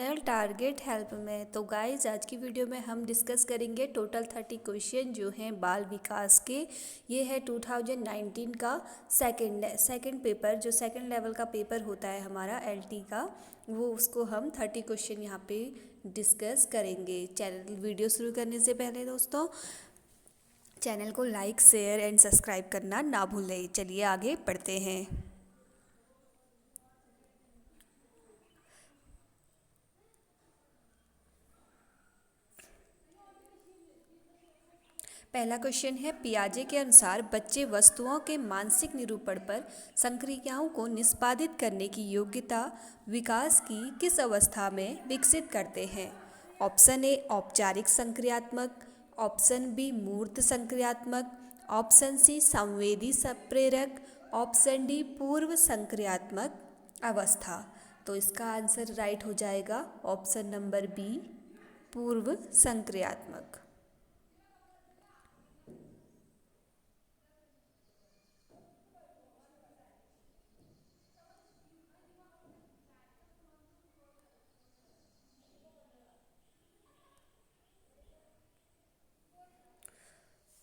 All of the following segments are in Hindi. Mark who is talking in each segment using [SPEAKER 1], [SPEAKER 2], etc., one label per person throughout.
[SPEAKER 1] चैनल टारगेट हेल्प में। तो गाइज आज की वीडियो में हम डिस्कस करेंगे टोटल 30 क्वेश्चन जो हैं बाल विकास के। ये है 2019 का सेकंड पेपर, जो सेकंड लेवल का पेपर होता है हमारा एलटी का, वो उसको हम 30 क्वेश्चन यहाँ पे डिस्कस करेंगे। चैनल वीडियो शुरू करने से पहले दोस्तों चैनल को लाइक शेयर एंड सब्सक्राइब करना ना भूलें। चलिए आगे बढ़ते हैं। पहला क्वेश्चन है, पियाजे के अनुसार बच्चे वस्तुओं के मानसिक निरूपण पर संक्रियाओं को निष्पादित करने की योग्यता विकास की किस अवस्था में विकसित करते हैं? ऑप्शन ए औपचारिक संक्रियात्मक, ऑप्शन बी मूर्त संक्रियात्मक, ऑप्शन सी संवेदी संप्रेरक, ऑप्शन डी पूर्व संक्रियात्मक अवस्था। तो इसका आंसर राइट हो जाएगा ऑप्शन नंबर बी, पूर्व संक्रियात्मक।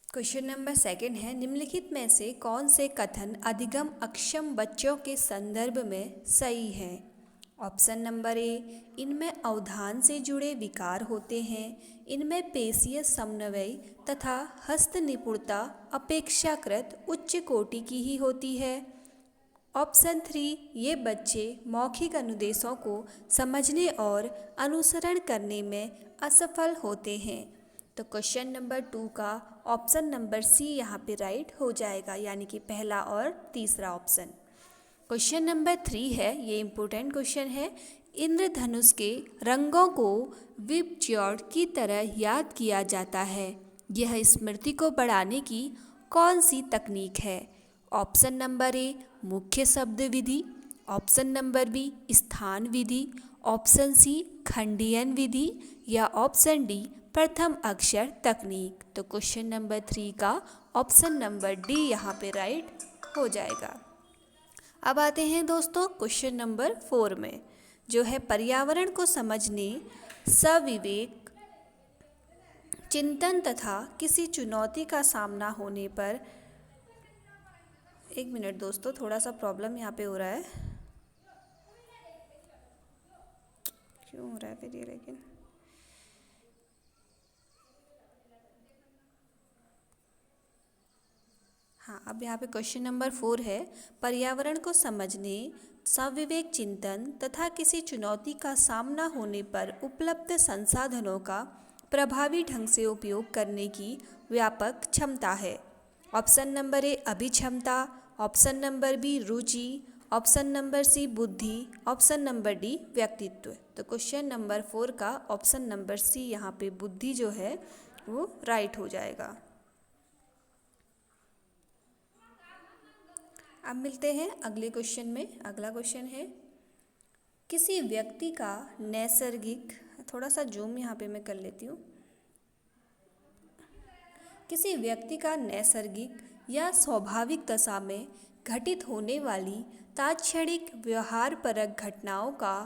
[SPEAKER 1] क्वेश्चन नंबर सेकंड है, निम्नलिखित में से कौन से कथन अधिगम अक्षम बच्चों के संदर्भ में सही है? ऑप्शन नंबर ए, इनमें अवधान से जुड़े विकार होते हैं, इनमें पेशीय समन्वय तथा हस्त निपुणता अपेक्षाकृत उच्च कोटि की ही होती है। ऑप्शन 3, ये बच्चे मौखिक अनुदेशों को समझने और अनुसरण करने में असफल होते हैं। तो क्वेश्चन नंबर 2 का ऑप्शन नंबर सी यहाँ पे राइट हो जाएगा, यानी कि पहला और तीसरा ऑप्शन। क्वेश्चन नंबर 3 है, ये इम्पोर्टेंट क्वेश्चन है, इंद्रधनुष के रंगों को विबज्योर्ड की तरह याद किया जाता है, यह स्मृति को बढ़ाने की कौन सी तकनीक है? ऑप्शन नंबर ए मुख्य शब्द विधि, ऑप्शन नंबर बी स्थान विधि, ऑप्शन सी खंडियन विधि या ऑप्शन डी प्रथम अक्षर तकनीक। तो क्वेश्चन नंबर 3 का ऑप्शन नंबर डी यहाँ पे राइट हो जाएगा। अब आते हैं दोस्तों क्वेश्चन नंबर 4 में, जो है पर्यावरण को समझने, सविवेक चिंतन तथा किसी चुनौती का सामना होने पर। एक मिनट दोस्तों, थोड़ा सा प्रॉब्लम यहाँ पे हो रहा है, क्यों हो रहा है फिर ये? लेकिन हाँ, अब यहाँ पे क्वेश्चन नंबर 4 है, पर्यावरण को समझने, सविवेक चिंतन तथा किसी चुनौती का सामना होने पर उपलब्ध संसाधनों का प्रभावी ढंग से उपयोग करने की व्यापक क्षमता है। ऑप्शन नंबर ए अभिक्षमता, ऑप्शन नंबर बी रुचि, ऑप्शन नंबर सी बुद्धि, ऑप्शन नंबर डी व्यक्तित्व। तो क्वेश्चन नंबर 4 का ऑप्शन नंबर सी यहाँ पे बुद्धि जो है वो राइट हो जाएगा। अब मिलते हैं अगले क्वेश्चन में। अगला क्वेश्चन है, किसी व्यक्ति का नैसर्गिक, थोड़ा सा जूम यहाँ पे मैं कर लेती हूँ, किसी व्यक्ति का नैसर्गिक या स्वाभाविक दशा में घटित होने वाली तात्क्षणिक व्यवहारपरक घटनाओं का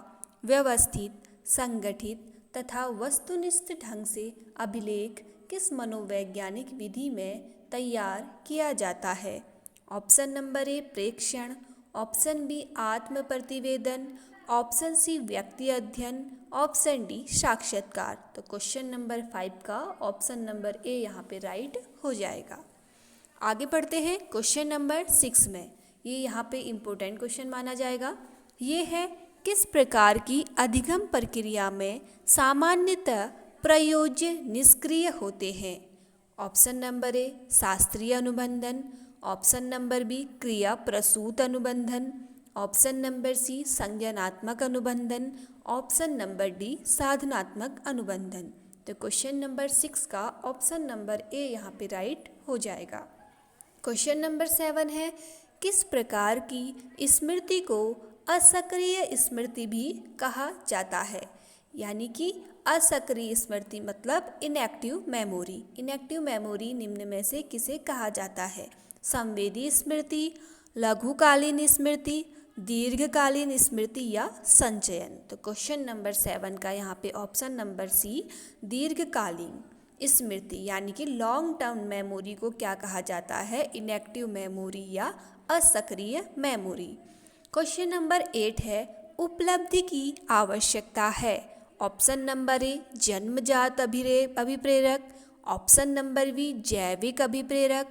[SPEAKER 1] व्यवस्थित, संगठित तथा वस्तुनिष्ठ ढंग से अभिलेख किस मनोवैज्ञानिक विधि में तैयार किया जाता है? ऑप्शन नंबर ए प्रेक्षण, ऑप्शन बी आत्म प्रतिवेदन, ऑप्शन सी व्यक्ति अध्ययन, ऑप्शन डी साक्षात्कार। तो क्वेश्चन नंबर 5 का ऑप्शन नंबर ए यहाँ पे राइट हो जाएगा। आगे बढ़ते हैं क्वेश्चन नंबर 6 में। ये यहाँ पे इम्पोर्टेंट क्वेश्चन माना जाएगा। ये है, किस प्रकार की अधिगम प्रक्रिया में सामान्यतः प्रयोज्य निष्क्रिय होते हैं? ऑप्शन नंबर ए शास्त्रीय अनुबंधन, ऑप्शन नंबर बी क्रिया प्रसूत अनुबंधन, ऑप्शन नंबर सी संज्ञानात्मक अनुबंधन, ऑप्शन नंबर डी साधनात्मक अनुबंधन। तो क्वेश्चन नंबर 6 का ऑप्शन नंबर ए यहाँ पे राइट हो जाएगा। क्वेश्चन नंबर 7 है, किस प्रकार की स्मृति को असक्रिय स्मृति भी कहा जाता है? यानी कि असक्रिय स्मृति मतलब इनएक्टिव मेमोरी। इनएक्टिव मेमोरी निम्न में से किसे कहा जाता है? संवेदी स्मृति, लघुकालीन स्मृति, दीर्घकालीन स्मृति या संचयन। तो क्वेश्चन नंबर 7 का यहाँ पे ऑप्शन नंबर सी दीर्घकालीन स्मृति यानी कि लॉन्ग टर्म मेमोरी को क्या कहा जाता है? इनएक्टिव मेमोरी या असक्रिय मेमोरी। क्वेश्चन नंबर 8 है उपलब्धि की आवश्यकता है। ऑप्शन नंबर ए जन्मजात अभिप्रेरक, ऑप्शन नंबर बी जैविक अभिप्रेरक,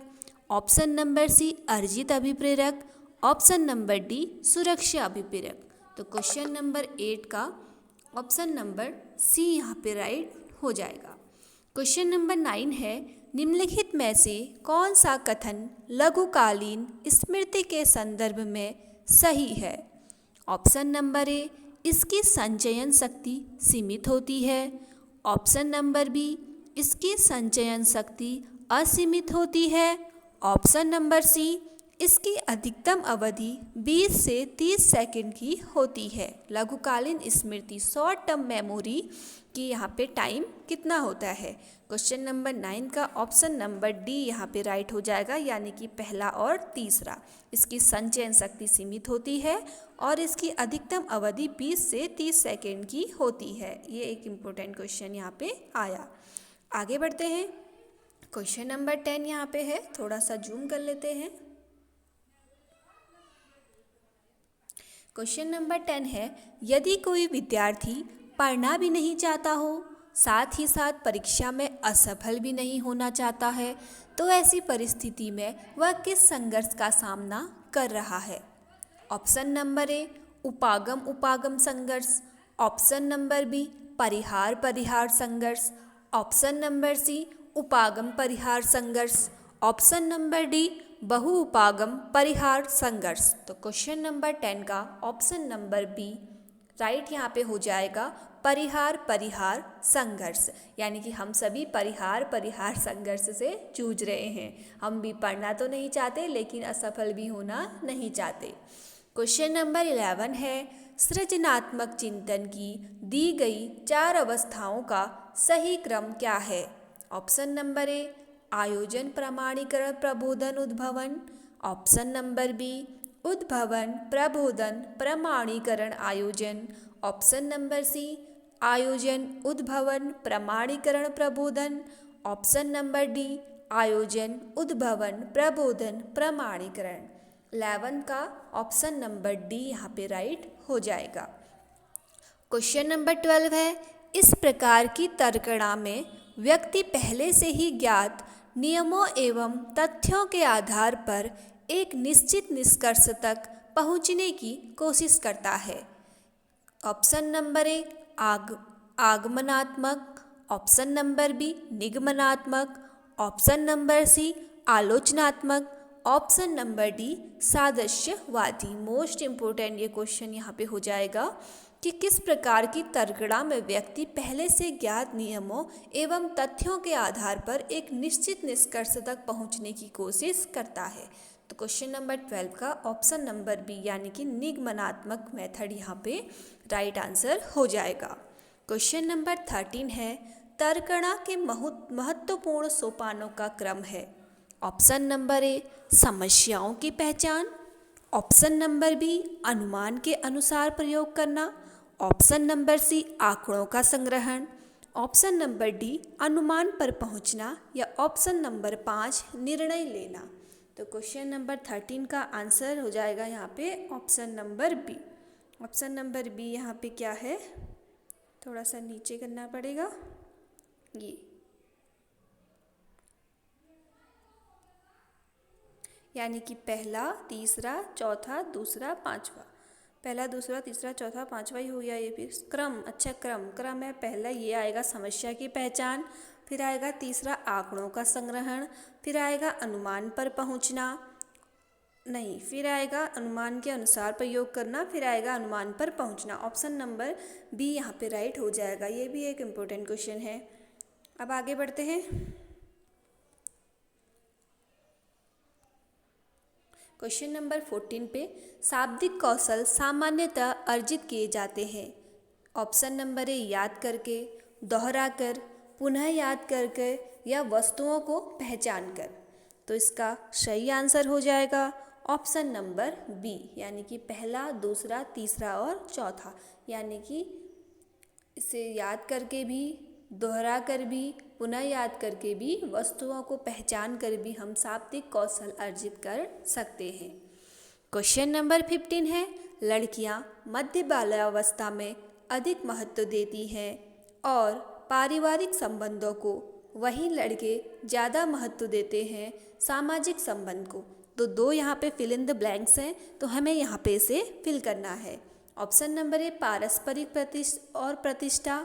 [SPEAKER 1] ऑप्शन नंबर सी अर्जित अभिप्रेरक, ऑप्शन नंबर डी सुरक्षा अभिप्रेरक। तो क्वेश्चन नंबर 8 का ऑप्शन नंबर सी यहाँ पे राइट हो जाएगा। क्वेश्चन नंबर 9 है निम्नलिखित में से कौन सा कथन लघुकालीन स्मृति के संदर्भ में सही है? ऑप्शन नंबर ए इसकी संचयन शक्ति सीमित होती है, ऑप्शन नंबर बी इसकी संचयन शक्ति असीमित होती है, ऑप्शन नंबर सी इसकी अधिकतम अवधि 20 से 30 सेकंड की होती है। लघुकालीन स्मृति शॉर्ट टर्म मेमोरी की यहाँ पे टाइम कितना होता है? क्वेश्चन नंबर 9 का ऑप्शन नंबर डी यहाँ पे राइट हो जाएगा, यानी कि पहला और तीसरा। इसकी संचयन शक्ति सीमित होती है और इसकी अधिकतम अवधि 20 से 30 सेकंड की होती है। ये एक इम्पोर्टेंट क्वेश्चन यहाँ पे आया। आगे बढ़ते हैं। क्वेश्चन नंबर 10 यहाँ पे है, थोड़ा सा जूम कर लेते हैं। क्वेश्चन नंबर 10 है यदि कोई विद्यार्थी पढ़ना भी नहीं चाहता हो, साथ ही साथ परीक्षा में असफल भी नहीं होना चाहता है, तो ऐसी परिस्थिति में वह किस संघर्ष का सामना कर रहा है? ऑप्शन नंबर ए उपागम संघर्ष, ऑप्शन नंबर बी परिहार संघर्ष, ऑप्शन नंबर सी उपागम परिहार संघर्ष, ऑप्शन नंबर डी बहु उपागम परिहार संघर्ष। तो क्वेश्चन नंबर 10 का ऑप्शन नंबर बी राइट यहाँ पे हो जाएगा, परिहार संघर्ष। यानी कि हम सभी परिहार संघर्ष से जूझ रहे हैं। हम भी पढ़ना तो नहीं चाहते लेकिन असफल भी होना नहीं चाहते। क्वेश्चन नंबर 11 है सृजनात्मक चिंतन की दी गई 4 अवस्थाओं का सही क्रम क्या है? ऑप्शन नंबर ए आयोजन प्रमाणीकरण प्रबोधन उद्भवन, ऑप्शन नंबर बी उद्भवन प्रबोधन प्रमाणीकरण आयोजन, ऑप्शन नंबर सी आयोजन उद्भवन प्रमाणीकरण प्रबोधन, ऑप्शन नंबर डी आयोजन उद्भवन प्रबोधन प्रमाणीकरण। 11 का ऑप्शन नंबर डी यहाँ पे राइट हो जाएगा। क्वेश्चन नंबर 12 है इस प्रकार की तर्कणा में व्यक्ति पहले से ही ज्ञात नियमों एवं तथ्यों के आधार पर एक निश्चित निष्कर्ष तक पहुंचने की कोशिश करता है। ऑप्शन नंबर ए आगमनात्मक, ऑप्शन नंबर बी निगमनात्मक, ऑप्शन नंबर सी आलोचनात्मक, ऑप्शन नंबर डी सादृश्यवादी। मोस्ट इम्पोर्टेंट ये क्वेश्चन यहाँ पे हो जाएगा कि किस प्रकार की तर्कणा में व्यक्ति पहले से ज्ञात नियमों एवं तथ्यों के आधार पर एक निश्चित निष्कर्ष तक पहुंचने की कोशिश करता है। तो क्वेश्चन नंबर 12 का ऑप्शन नंबर बी यानी कि निगमनात्मक मेथड यहाँ पे राइट आंसर हो जाएगा। क्वेश्चन नंबर 13 है तर्कणा के महत्वपूर्ण सोपानों का क्रम है। ऑप्शन नंबर ए समस्याओं की पहचान, ऑप्शन नंबर बी अनुमान के अनुसार प्रयोग करना, ऑप्शन नंबर सी आंकड़ों का संग्रहण, ऑप्शन नंबर डी अनुमान पर पहुंचना या ऑप्शन नंबर 5 निर्णय लेना। तो क्वेश्चन नंबर 13 का आंसर हो जाएगा यहाँ पे option number B. Option number B यहाँ पे क्या है, थोड़ा सा नीचे करना पड़ेगा, ये यानी कि पहला तीसरा चौथा दूसरा पांचवा, पहला दूसरा तीसरा चौथा पांचवा ही हो गया ये फिर क्रम। अच्छा क्रम है, पहला ये आएगा समस्या की पहचान, फिर आएगा तीसरा आंकड़ों का संग्रहण, फिर आएगा अनुमान पर पहुंचना, नहीं फिर आएगा अनुमान के अनुसार प्रयोग करना, फिर आएगा अनुमान पर पहुंचना। ऑप्शन नंबर बी यहाँ पे राइट हो जाएगा। ये भी एक इम्पोर्टेंट क्वेश्चन है। अब आगे बढ़ते हैं। क्वेश्चन नंबर 14 पे शाब्दिक कौशल सामान्यतः अर्जित किए जाते हैं। ऑप्शन नंबर ए याद करके, दोहरा कर, पुनः याद करके या वस्तुओं को पहचान कर। तो इसका सही आंसर हो जाएगा ऑप्शन नंबर बी, यानी कि पहला, दूसरा, तीसरा और चौथा, यानी कि इसे याद करके भी, दोहरा कर भी, पुनः याद करके भी, वस्तुओं को पहचान कर भी हम शाब्दिक कौशल अर्जित कर सकते हैं। क्वेश्चन नंबर 15 है, लड़कियां मध्य बाल्यावस्था में अधिक महत्व देती हैं और पारिवारिक संबंधों को, वहीं लड़के ज़्यादा महत्व देते हैं सामाजिक संबंध को। तो दो यहाँ पे फिल इन द ब्लैंक्स हैं, तो हमें यहाँ पे इसे फिल करना है। ऑप्शन नंबर ए पारस्परिक प्रतिष्ठा,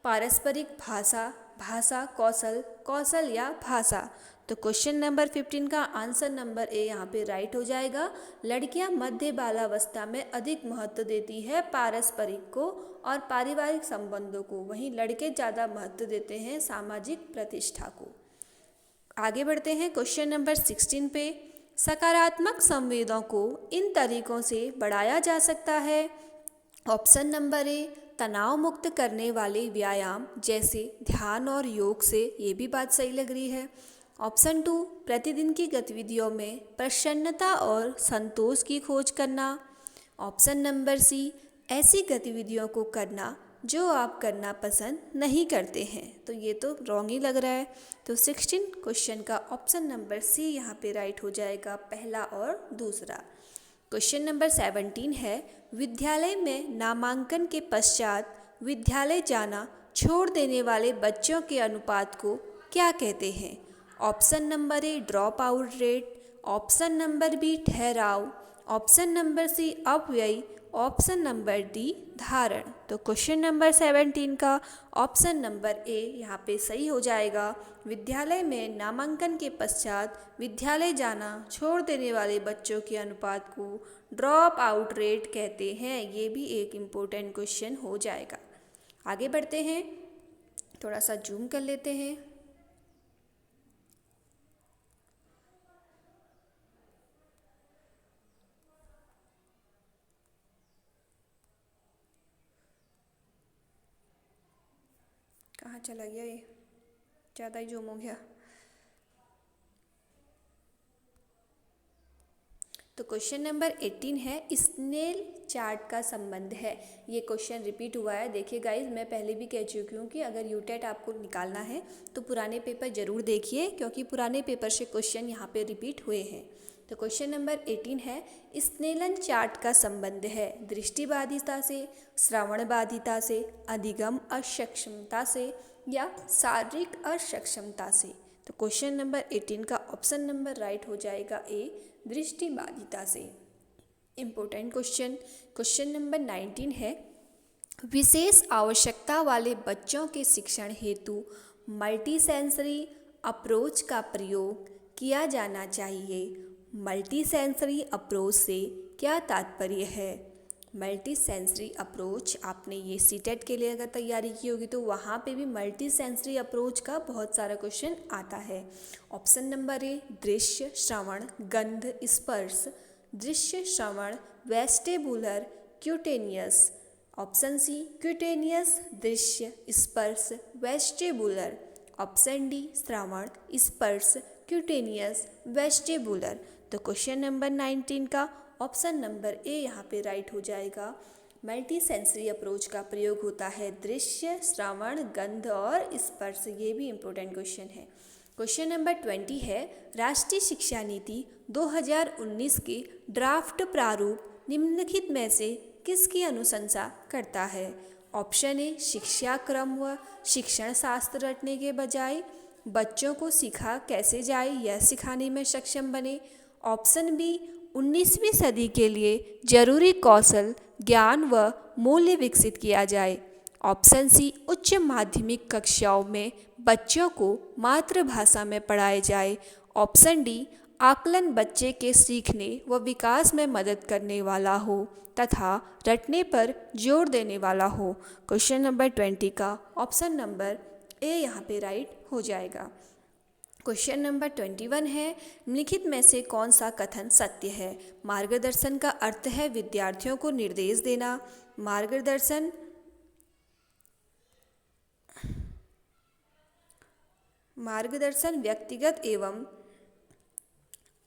[SPEAKER 1] पारस्परिक भाषा, भाषा कौशल, कौशल या भाषा। तो क्वेश्चन नंबर 15 का आंसर नंबर ए यहाँ पे राइट हो जाएगा। लड़कियां मध्य बालावस्था में अधिक महत्व देती है पारस्परिक को और पारिवारिक संबंधों को, वहीं लड़के ज़्यादा महत्व देते हैं सामाजिक प्रतिष्ठा को। आगे बढ़ते हैं क्वेश्चन नंबर 16 पे। सकारात्मक संवेदों को इन तरीकों से बढ़ाया जा सकता है। ऑप्शन नंबर ए तनाव मुक्त करने वाले व्यायाम जैसे ध्यान और योग से, ये भी बात सही लग रही है। ऑप्शन 2 प्रतिदिन की गतिविधियों में प्रसन्नता और संतोष की खोज करना। ऑप्शन नंबर सी ऐसी गतिविधियों को करना जो आप करना पसंद नहीं करते हैं। तो ये तो रॉन्ग ही लग रहा है। तो 16 क्वेश्चन का ऑप्शन नंबर सी यहाँ पे राइट हो जाएगा, पहला और दूसरा। क्वेश्चन नंबर 17 है, विद्यालय में नामांकन के पश्चात विद्यालय जाना छोड़ देने वाले बच्चों के अनुपात को क्या कहते हैं। Option number A drop out rate, option number B ठहराव, ऑप्शन नंबर सी अपव्यय, ऑप्शन नंबर डी धारण। तो क्वेश्चन नंबर 17 का ऑप्शन नंबर ए यहाँ पे सही हो जाएगा। विद्यालय में नामांकन के पश्चात विद्यालय जाना छोड़ देने वाले बच्चों के अनुपात को ड्रॉप आउट रेट कहते हैं। ये भी एक इम्पोर्टेंट क्वेश्चन हो जाएगा। आगे बढ़ते हैं, थोड़ा सा जूम कर लेते हैं। कहाँ चला गया ये, ज़्यादा ही जूम हो गया। तो क्वेश्चन नंबर 18 है, स्नेल चार्ट का संबंध है। ये क्वेश्चन रिपीट हुआ है। देखिए गाइज, मैं पहले भी कह चुकी हूँ कि अगर यूटेट आपको निकालना है तो पुराने पेपर ज़रूर देखिए, क्योंकि पुराने पेपर से क्वेश्चन यहाँ पे रिपीट हुए हैं। तो क्वेश्चन नंबर 18 है, स्नेलन चार्ट का संबंध है दृष्टिबाधिता से, श्रवण बाधिता से, अधिगम अक्षमता से या शारीरिक अक्षमता से। तो क्वेश्चन नंबर 18 का ऑप्शन नंबर राइट हो जाएगा ए दृष्टिबाधिता से। Important question. क्वेश्चन नंबर 19 है, विशेष आवश्यकता वाले बच्चों के शिक्षण हेतु मल्टी सेंसरी अप्रोच का प्रयोग किया जाना चाहिए। मल्टी सेंसरी अप्रोच से क्या तात्पर्य है। मल्टी सेंसरी अप्रोच, आपने ये सीटेट के लिए अगर तैयारी की होगी तो वहाँ पे भी मल्टी सेंसरी अप्रोच का बहुत सारा क्वेश्चन आता है। ऑप्शन नंबर ए दृश्य, श्रवण, गंध, स्पर्श, दृश्य, श्रवण, vestibular, cutaneous. Option C cutaneous, दृश्य, स्पर्श, वेस्टिबुलर। ऑप्शन डी श्रवण, स्पर्श, क्यूटेनियस, वेस्टिबुलर। तो क्वेश्चन नंबर 19 का ऑप्शन नंबर ए यहाँ पे राइट हो जाएगा। मल्टी सेंसरी अप्रोच का प्रयोग होता है दृश्य, श्रवण, गंध और स्पर्श। ये भी इम्पोर्टेंट क्वेश्चन है। क्वेश्चन नंबर 20 है, राष्ट्रीय शिक्षा नीति 2019 के ड्राफ्ट प्रारूप निम्नलिखित में से किसकी अनुशंसा करता है। ऑप्शन ए शिक्षा क्रम व शिक्षण शास्त्र रटने के बजाय बच्चों को सीखा कैसे जाए यह सिखाने में सक्षम बने। ऑप्शन बी 19वीं सदी के लिए जरूरी कौशल, ज्ञान व मूल्य विकसित किया जाए। ऑप्शन सी उच्च माध्यमिक कक्षाओं में बच्चों को मातृभाषा में पढ़ाया जाए। ऑप्शन डी आकलन बच्चे के सीखने व विकास में मदद करने वाला हो तथा रटने पर जोर देने वाला हो। क्वेश्चन नंबर 20 का ऑप्शन नंबर ए यहाँ पे राइट हो जाएगा। क्वेश्चन नंबर 21 है, निम्नलिखित में से कौन सा कथन सत्य है। मार्गदर्शन का अर्थ है विद्यार्थियों को निर्देश देना। मार्गदर्शन व्यक्तिगत एवं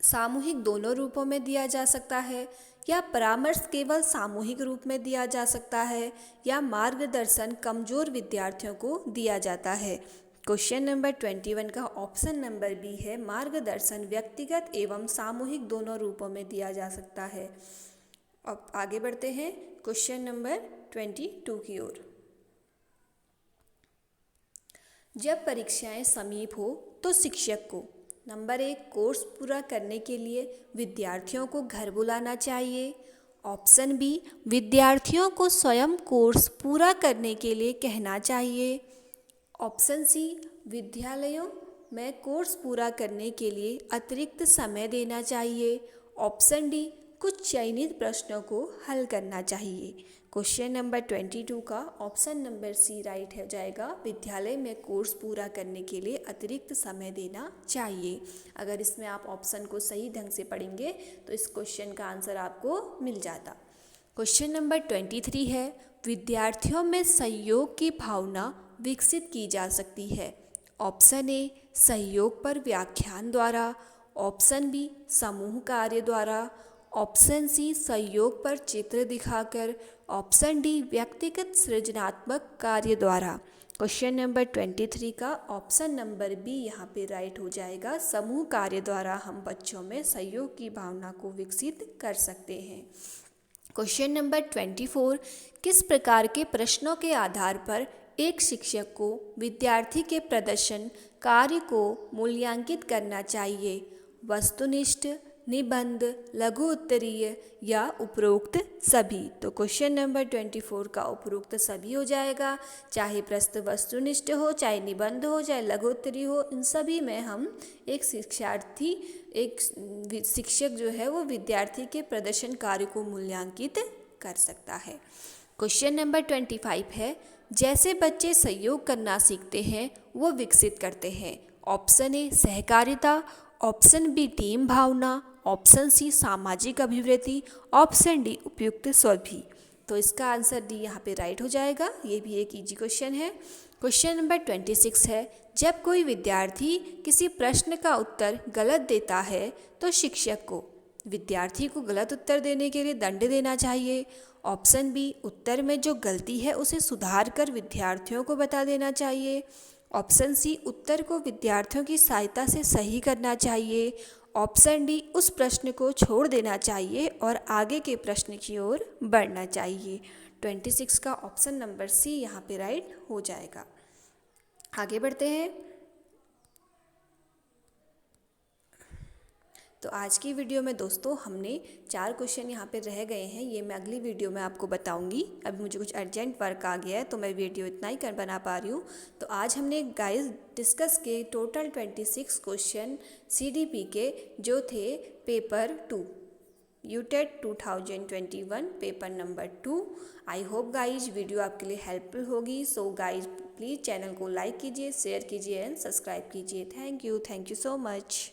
[SPEAKER 1] सामूहिक दोनों रूपों में दिया जा सकता है, या परामर्श केवल सामूहिक रूप में दिया जा सकता है, या मार्गदर्शन कमजोर विद्यार्थियों को दिया जाता है। क्वेश्चन नंबर 21 का ऑप्शन नंबर बी है, मार्गदर्शन व्यक्तिगत एवं सामूहिक दोनों रूपों में दिया जा सकता है। अब आगे बढ़ते हैं क्वेश्चन नंबर 22 की ओर। जब परीक्षाएं समीप हो तो शिक्षक को नंबर 1 कोर्स पूरा करने के लिए विद्यार्थियों को घर बुलाना चाहिए। ऑप्शन बी, विद्यार्थियों को स्वयं कोर्स पूरा करने के लिए कहना चाहिए। ऑप्शन सी, विद्यालयों में कोर्स पूरा करने के लिए अतिरिक्त समय देना चाहिए। ऑप्शन डी, कुछ चयनित प्रश्नों को हल करना चाहिए। क्वेश्चन नंबर 22 का ऑप्शन नंबर सी राइट हो जाएगा, विद्यालय में कोर्स पूरा करने के लिए अतिरिक्त समय देना चाहिए। अगर इसमें आप ऑप्शन को सही ढंग से पढ़ेंगे तो इस क्वेश्चन का आंसर आपको मिल जाता। क्वेश्चन नंबर 23 है, विद्यार्थियों में सहयोग की भावना विकसित की जा सकती है। ऑप्शन ए, सहयोग पर व्याख्यान द्वारा। ऑप्शन बी, समूह कार्य द्वारा। ऑप्शन सी, सहयोग पर चित्र दिखाकर। ऑप्शन डी, व्यक्तिगत सृजनात्मक कार्य द्वारा। क्वेश्चन नंबर 23 का ऑप्शन नंबर बी यहाँ पे राइट हो जाएगा, समूह कार्य द्वारा हम बच्चों में सहयोग की भावना को विकसित कर सकते हैं। क्वेश्चन नंबर 24, किस प्रकार के प्रश्नों के आधार पर एक शिक्षक को विद्यार्थी के प्रदर्शन कार्य को मूल्यांकित करना चाहिए? वस्तुनिष्ठ, निबंध, लघु उत्तरीय या उपरोक्त सभी? तो क्वेश्चन नंबर 24 का उपरोक्त सभी हो जाएगा। चाहे प्रश्न वस्तुनिष्ठ हो, चाहे निबंध हो, चाहे लघु उत्तरीय हो, इन सभी में हम एक शिक्षक जो है वो विद्यार्थी के प्रदर्शन कार्य को मूल्यांकित कर सकता है। क्वेश्चन नंबर 25 है, जैसे बच्चे सहयोग करना सीखते हैं वो विकसित करते हैं। ऑप्शन ए, सहकारिता। ऑप्शन बी, टीम भावना। ऑप्शन सी, सामाजिक अभिवृत्ति। ऑप्शन डी, उपयुक्त सभी। तो इसका आंसर डी यहाँ पे राइट हो जाएगा। ये भी एक इजी क्वेश्चन है। क्वेश्चन नंबर 26 है, जब कोई विद्यार्थी किसी प्रश्न का उत्तर गलत देता है तो शिक्षक को विद्यार्थी को गलत उत्तर देने के लिए दंड देना चाहिए। ऑप्शन बी, उत्तर में जो गलती है उसे सुधार कर विद्यार्थियों को बता देना चाहिए। ऑप्शन सी, उत्तर को विद्यार्थियों की सहायता से सही करना चाहिए। ऑप्शन डी, उस प्रश्न को छोड़ देना चाहिए और आगे के प्रश्न की ओर बढ़ना चाहिए। 26 का ऑप्शन नंबर सी यहाँ पे राइट हो जाएगा। आगे बढ़ते हैं। तो आज की वीडियो में दोस्तों हमने 4 क्वेश्चन यहाँ पे रह गए हैं, ये मैं अगली वीडियो में आपको बताऊंगी। अभी मुझे कुछ अर्जेंट वर्क आ गया है तो मैं वीडियो इतना ही बना पा रही हूँ। तो आज हमने गाइस डिस्कस के टोटल 26 क्वेश्चन CDP के जो थे paper 2 UTET 2021 paper number 2। I hope guys video आपके लिए हेल्पफुल होगी। सो गाइज प्लीज़ चैनल को लाइक कीजिए, शेयर कीजिए एंड सब्सक्राइब कीजिए। Thank you so much.